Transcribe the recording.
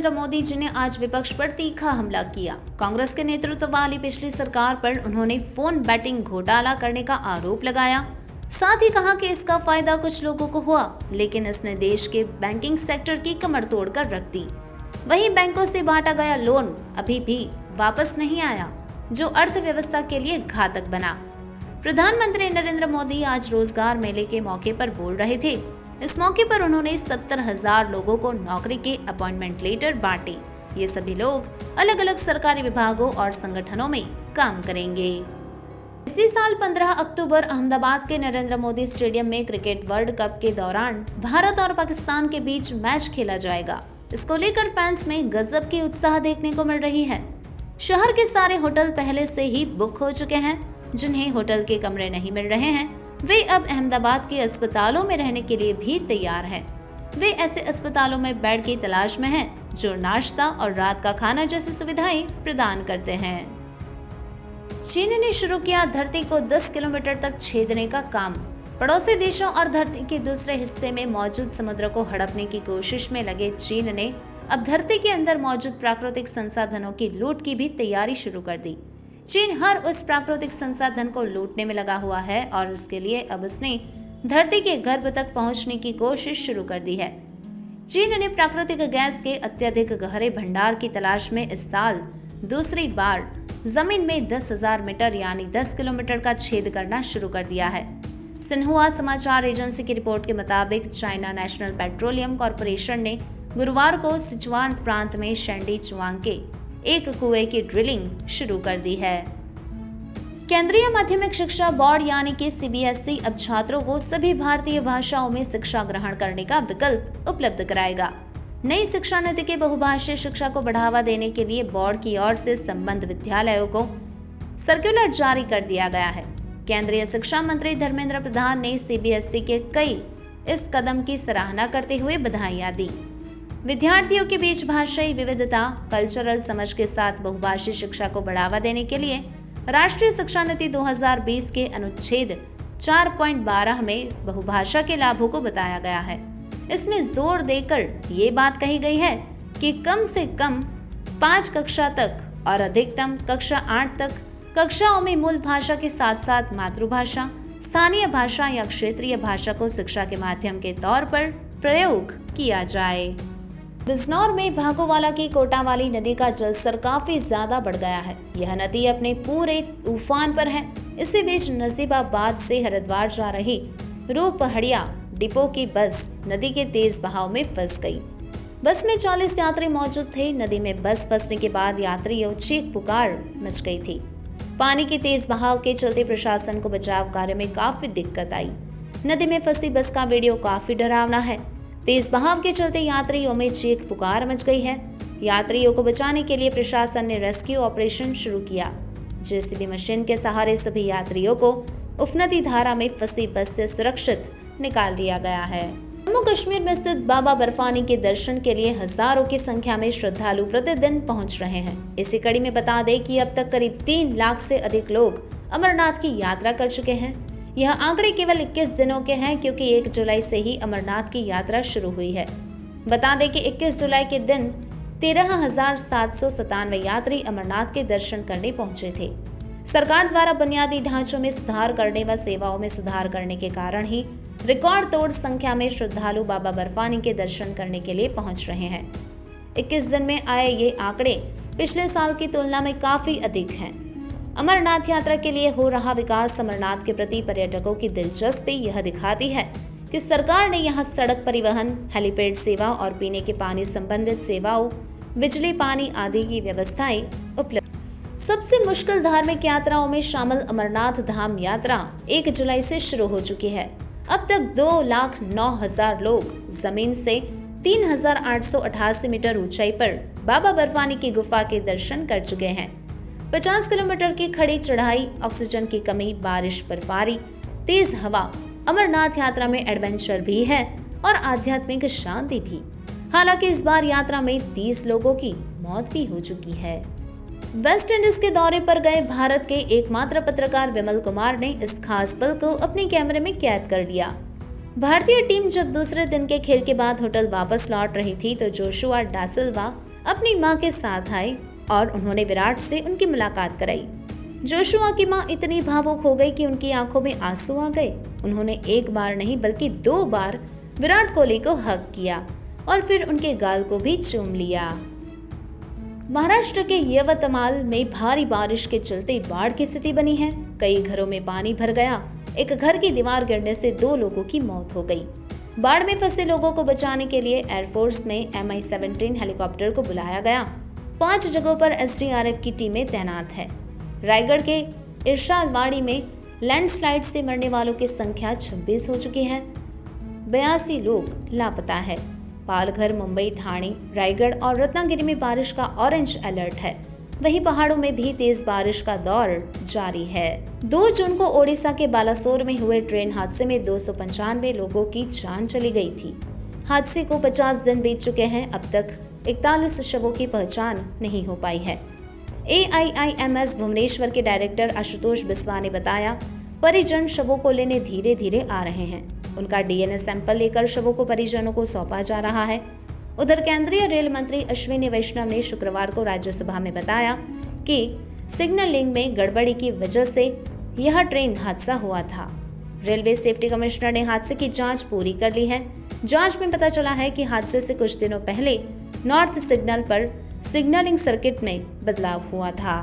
नरेंद्र मोदी जी ने आज विपक्ष पर तीखा हमला किया। कांग्रेस के नेतृत्व वाली पिछली सरकार पर उन्होंने फोन बैटिंग घोटाला करने का आरोप लगाया। साथ ही कहा कि इसका फायदा कुछ लोगों को हुआ, लेकिन इसने देश के बैंकिंग सेक्टर की कमर तोड़कर रख दी। वहीं बैंकों से बांटा गया लोन अभी भी वापस नहीं आया, जो अर्थव्यवस्था के लिए घातक बना। प्रधानमंत्री नरेंद्र मोदी आज रोजगार मेले के मौके पर बोल रहे थे। इस मौके पर उन्होंने 70,000 लोगों को नौकरी के अपॉइंटमेंट लेटर बांटे। ये सभी लोग अलग अलग सरकारी विभागों और संगठनों में काम करेंगे। इसी साल 15 अक्टूबर अहमदाबाद के नरेंद्र मोदी स्टेडियम में क्रिकेट वर्ल्ड कप के दौरान भारत और पाकिस्तान के बीच मैच खेला जाएगा। इसको लेकर फैंस में गजब की उत्साह देखने को मिल रही है। शहर के सारे होटल पहले से ही बुक हो चुके हैं। जिन्हें होटल के कमरे नहीं मिल रहे हैं, वे अब अहमदाबाद के अस्पतालों में रहने के लिए भी तैयार हैं। वे ऐसे अस्पतालों में बेड की तलाश में हैं, जो नाश्ता और रात का खाना जैसी सुविधाएं प्रदान करते हैं। चीन ने शुरू किया धरती को 10 किलोमीटर तक छेदने का काम। पड़ोसी देशों और धरती के दूसरे हिस्से में मौजूद समुद्र को हड़पने की कोशिश में लगे चीन ने अब धरती के अंदर मौजूद प्राकृतिक संसाधनों की लूट की भी तैयारी शुरू कर दी। चीन हर उस प्राकृतिक संसाधन को लूटने में लगा हुआ है और उसके लिए अब उसने धरती के गर्भ तक पहुंचने की कोशिश शुरू कर दी है। चीन ने प्राकृतिक गैस के अत्यधिक गहरे भंडार की तलाश में इस साल दूसरी बार जमीन में 10,000 मीटर यानी 10 किलोमीटर का छेद करना शुरू कर दिया है। सिन्हुआ समाचार एजेंसी की रिपोर्ट के मुताबिक चाइना नेशनल पेट्रोलियम कॉरपोरेशन ने गुरुवार को सिचुआन प्रांत में शेंडी चुआंग के एक कुएं की ड्रिलिंग शुरू कर दी है। केंद्रीय माध्यमिक शिक्षा बोर्ड यानी कि सीबीएसई अब छात्रों को सभी भारतीय भाषाओं में शिक्षा ग्रहण करने का विकल्प उपलब्ध कराएगा। नई शिक्षा नीति के बहुभाषीय शिक्षा को बढ़ावा देने के लिए बोर्ड की ओर से संबद्ध विद्यालयों को सर्कुलर जारी कर दिया गया है। केंद्रीय शिक्षा मंत्री धर्मेंद्र प्रधान ने सीबीएसई के इस कदम की सराहना करते हुए बधाइयां दी। विद्यार्थियों के बीच भाषाई विविधता, कल्चरल समझ के साथ बहुभाषी शिक्षा को बढ़ावा देने के लिए राष्ट्रीय शिक्षा नीति 2020 के अनुच्छेद 4.12 में बहुभाषा के लाभों को बताया गया है। इसमें जोर देकर ये बात कही गई है कि कम से कम 5 कक्षा तक और अधिकतम कक्षा 8 तक कक्षाओं में मूल भाषा के साथ साथ मातृभाषा, स्थानीय भाषा या क्षेत्रीय भाषा को शिक्षा के माध्यम के तौर पर प्रयोग किया जाए। बिजनौर में भागोवाला की कोटावाली नदी का जलस्तर काफी ज्यादा बढ़ गया है। यह नदी अपने पूरे उफान पर है। इसी बीच नजीबाबाद से हरिद्वार जा रही रूपहड़िया डिपो की बस नदी के तेज बहाव में फंस गई। बस में 40 यात्री मौजूद थे। नदी में बस फंसने के बाद यात्रियों चीख पुकार मच गई थी। पानी के तेज बहाव के चलते प्रशासन को बचाव कार्य में काफी दिक्कत आई। नदी में फंसी बस का वीडियो काफी डरावना है। तेज बहाव के चलते यात्रियों में चीख पुकार मच गई है। यात्रियों को बचाने के लिए प्रशासन ने रेस्क्यू ऑपरेशन शुरू किया। जेसीबी मशीन के सहारे सभी यात्रियों को उफनती धारा में फंसी बस से सुरक्षित निकाल लिया गया है। जम्मू कश्मीर में स्थित बाबा बर्फानी के दर्शन के लिए हजारों की संख्या में श्रद्धालु प्रतिदिन पहुंच रहे हैं। इसी कड़ी में बता दें कि अब तक करीब 3 लाख से अधिक लोग अमरनाथ की यात्रा कर चुके हैं। यह आंकड़े केवल 21 दिनों के हैं, क्योंकि 1 जुलाई से ही अमरनाथ की यात्रा शुरू हुई है। बता दें कि 21 जुलाई के दिन 13,797 यात्री अमरनाथ के दर्शन करने पहुंचे थे। सरकार द्वारा बुनियादी ढांचों में सुधार करने व सेवाओं में सुधार करने के कारण ही रिकॉर्ड तोड़ संख्या में श्रद्धालु बाबा बर्फानी के दर्शन करने के लिए पहुंच रहे हैं। 21 दिन में आए ये आंकड़े पिछले साल की तुलना में काफी अधिक हैं। अमरनाथ यात्रा के लिए हो रहा विकास अमरनाथ के प्रति पर्यटकों की दिलचस्पी यह दिखाती है कि सरकार ने यहां सड़क परिवहन, हेलीपैड सेवा और पीने के पानी संबंधित सेवाओं, बिजली, पानी आदि की व्यवस्थाएं उपलब्ध। सबसे मुश्किल धार्मिक यात्राओं में शामिल अमरनाथ धाम यात्रा 1 जुलाई से शुरू हो चुकी है। अब तक 2,09,000 लोग जमीन से 3,888 मीटर ऊंचाई पर बाबा बर्फानी की गुफा के दर्शन कर चुके हैं। 50 किलोमीटर की खड़ी चढ़ाई, ऑक्सीजन की कमी, बारिश, बर्फबारी, तेज हवा, अमरनाथ यात्रा में एडवेंचर भी है और आध्यात्मिक शांति भी। हालांकि इस बार यात्रा में 30 लोगों की मौत भी हो चुकी है। वेस्ट इंडीज के दौरे पर गए भारत के एकमात्र पत्रकार विमल कुमार ने इस खास पल को अपने कैमरे में कैद कर लिया। भारतीय टीम जब दूसरे दिन के खेल के बाद होटल वापस लौट रही थी तो जोशुआ डा सिल्वा अपनी मां के साथ आए और उन्होंने विराट से उनकी मुलाकात कराई। जोशुआ की मां इतनी भावुक हो गई कि उनकी आंखों में आंसू आ गए। उन्होंने एक बार नहीं बल्कि 2 बार विराट कोहली को हग किया और फिर उनके गाल को भी चूम लिया। महाराष्ट्र के यवतमाल में भारी बारिश के चलते बाढ़ की स्थिति बनी है। कई घरों में पानी भर गया। एक घर की दीवार गिरने से 2 लोगों की मौत हो गई। बाढ़ में फंसे लोगों को बचाने के लिए एयरफोर्स में Mi-17 हेलीकॉप्टर को बुलाया गया। 5 जगहों पर SDRF की टीमें तैनात है। रायगढ़ के इरशालवाड़ी में लैंडस्लाइड से मरने वालों की संख्या 26 हो चुकी है। 82 लोग लापता है। पालघर, मुंबई, ठाणे, रायगढ़ और रत्नागिरी में बारिश का ऑरेंज अलर्ट है। वहीं पहाड़ों में भी तेज बारिश का दौर जारी है। 2 जून को ओडिशा के बालासोर में हुए ट्रेन हादसे में 295 लोगों की जान चली गई थी। हादसे को 50 दिन बीत चुके हैं। अब तक 41 शवों की पहचान नहीं हो पाई है। AIIMS भुवनेश्वर के डायरेक्टर आशुतोष बिस्वा ने बताया, परिजन शवों को लेने धीरे धीरे आ रहे हैं। उनका DNA सैंपल लेकर शवों को परिजनों को सौंपा जा रहा है। उधर केंद्रीय रेल मंत्री अश्विनी वैष्णव ने शुक्रवार को राज्यसभा में बताया कि सिग्नलिंग में गड़बड़ी की वजह से यह ट्रेन हादसा हुआ था। रेलवे सेफ्टी कमिश्नर ने हादसे की जांच पूरी कर ली है। जांच में पता चला है कि हादसे से कुछ दिनों पहले नॉर्थ सिग्नल पर सिग्नलिंग सर्किट में बदलाव हुआ था।